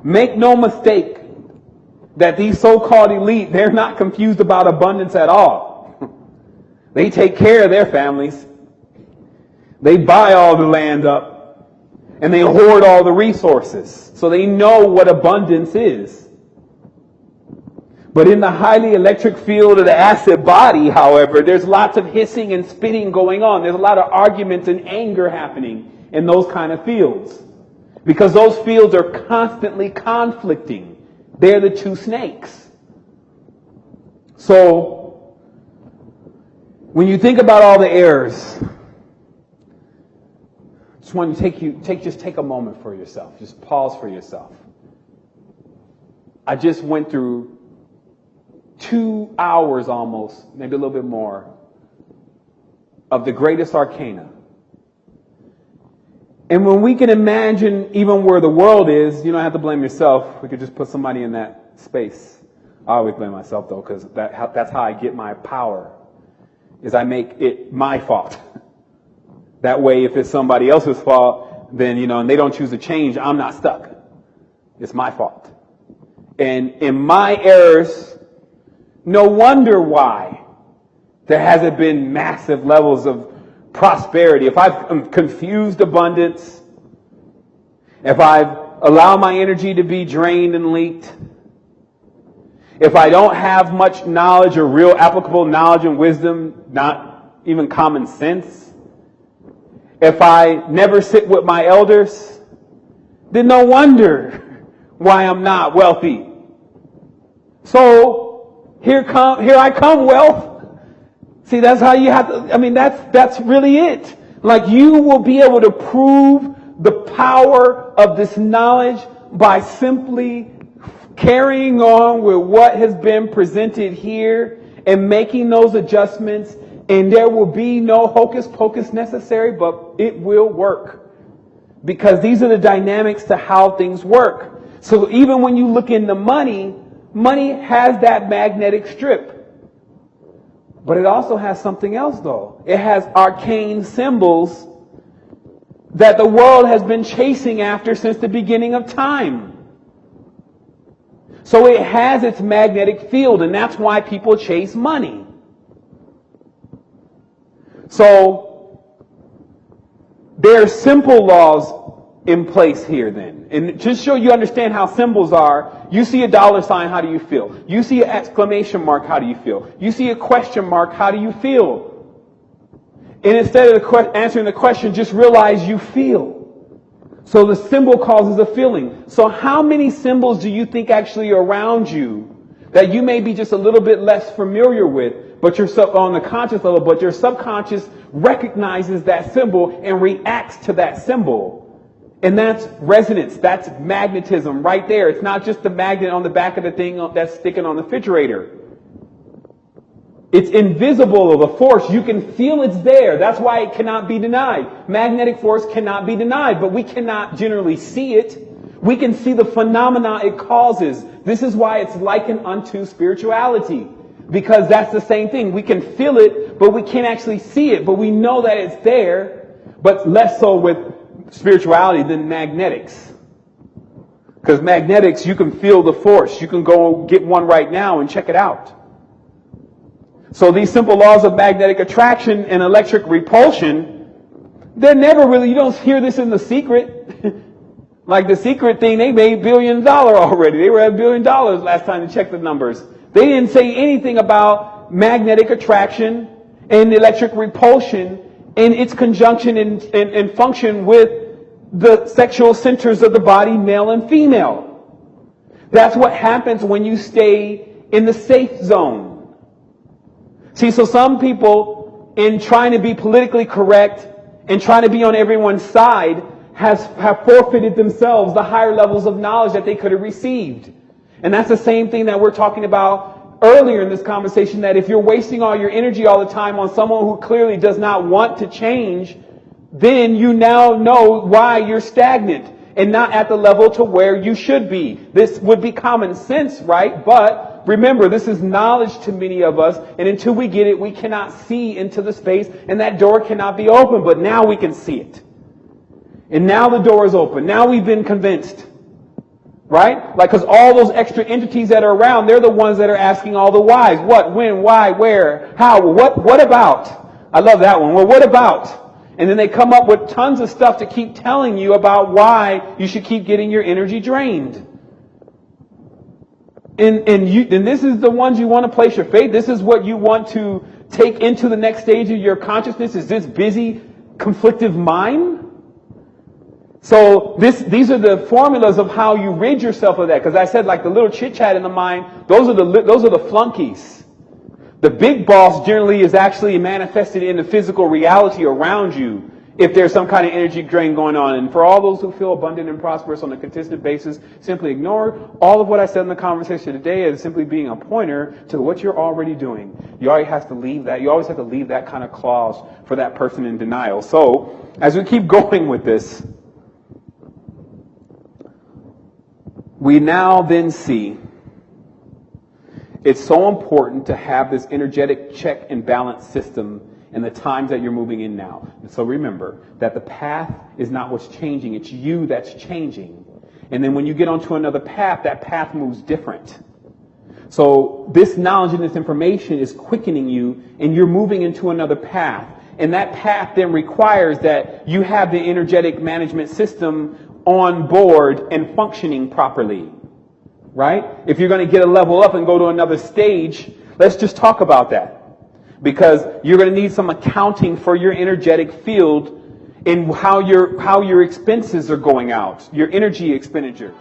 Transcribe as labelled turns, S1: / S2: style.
S1: Make no mistake that these so-called elite, they're not confused about abundance at all. They take care of their families. They buy all the land up and they hoard all the resources. So they know what abundance is. But in the highly electric field of the acid body, however, there's lots of hissing and spitting going on. There's a lot of arguments and anger happening in those kind of fields. Because those fields are constantly conflicting. They're the two snakes. So, when you think about all the errors, just want to take a moment for yourself. Just pause for yourself. I just went through 2 hours almost, maybe a little bit more, of the greatest arcana. And when we can imagine even where the world is, you don't have to blame yourself. We could just put somebody in that space. I always blame myself though, because that's how I get my power, is I make it my fault. That way, if it's somebody else's fault, then, and they don't choose to change, I'm not stuck. It's my fault. And in my errors, no wonder why there hasn't been massive levels of prosperity. If I've confused abundance, if I've allowed my energy to be drained and leaked, if I don't have much knowledge or real applicable knowledge and wisdom, not even common sense, if I never sit with my elders, then no wonder why I'm not wealthy. So here I come, wealth. See, that's how you have to, that's really it. Like, you will be able to prove the power of this knowledge by simply carrying on with what has been presented here and making those adjustments, and there will be no hocus pocus necessary, but it will work. Because these are the dynamics to how things work. So even when you look into money has that magnetic strip. But it also has something else though. It has arcane symbols that the world has been chasing after since the beginning of time. So it has its magnetic field, and that's why people chase money. So there are simple laws in place here then. And just so you understand how symbols are, you see a dollar sign, how do you feel? You see an exclamation mark, how do you feel? You see a question mark, how do you feel? And instead of answering the question, just realize you feel. So the symbol causes a feeling. So how many symbols do you think actually are around you that you may be just a little bit less familiar with, but you're on the conscious level, but your subconscious recognizes that symbol and reacts to that symbol? And that's resonance. That's magnetism right there. It's not just the magnet on the back of the thing that's sticking on the refrigerator. It's invisible, the force. You can feel it's there. That's why it cannot be denied. Magnetic force cannot be denied, but we cannot generally see it. We can see the phenomena it causes. This is why it's likened unto spirituality. Because that's the same thing. We can feel it, but we can't actually see it. But we know that it's there, but less so with spirituality than magnetics. Because magnetics, you can feel the force. You can go get one right now and check it out. So these simple laws of magnetic attraction and electric repulsion, they're never really, you don't hear this in The Secret. Like The Secret thing, they made $1 billion already. They were at $1 billion last time to check the numbers. They didn't say anything about magnetic attraction and electric repulsion and its conjunction and function with the sexual centers of the body, male and female. That's what happens when you stay in the safe zone. See, so some people, in trying to be politically correct and trying to be on everyone's side, have forfeited themselves the higher levels of knowledge that they could have received. And that's the same thing that we're talking about earlier in this conversation, that if you're wasting all your energy all the time on someone who clearly does not want to change, then you now know why you're stagnant and not at the level to where you should be. This would be common sense, right? But remember, this is knowledge to many of us, and until we get it, we cannot see into the space, and that door cannot be open. But now we can see it. And now the door is open. Now we've been convinced. Right? Like, because all those extra entities that are around, they're the ones that are asking all the whys. What, when, why, where, how, what about? I love that one. Well, what about? And then they come up with tons of stuff to keep telling you about why you should keep getting your energy drained. And this is the ones you want to place your faith. This is what you want to take into the next stage of your consciousness, is this busy, conflictive mind. So these are the formulas of how you rid yourself of that. Because I said, like, the little chit chat in the mind, those are the flunkies. The big boss generally is actually manifested in the physical reality around you if there's some kind of energy drain going on. And for all those who feel abundant and prosperous on a consistent basis, simply ignore all of what I said in the conversation today as simply being a pointer to what you're already doing. You always have to leave that. You always have to leave that kind of clause for that person in denial. So as we keep going with this, we now then see it's so important to have this energetic check and balance system in the times that you're moving in now. And so remember that the path is not what's changing. It's you that's changing. And then when you get onto another path, that path moves different. So this knowledge and this information is quickening you, and you're moving into another path. And that path then requires that you have the energetic management system on board and functioning properly, right? If you're going to get a level up and go to another stage, let's just talk about that. Because you're going to need some accounting for your energetic field in how your expenses are going out, your energy expenditures.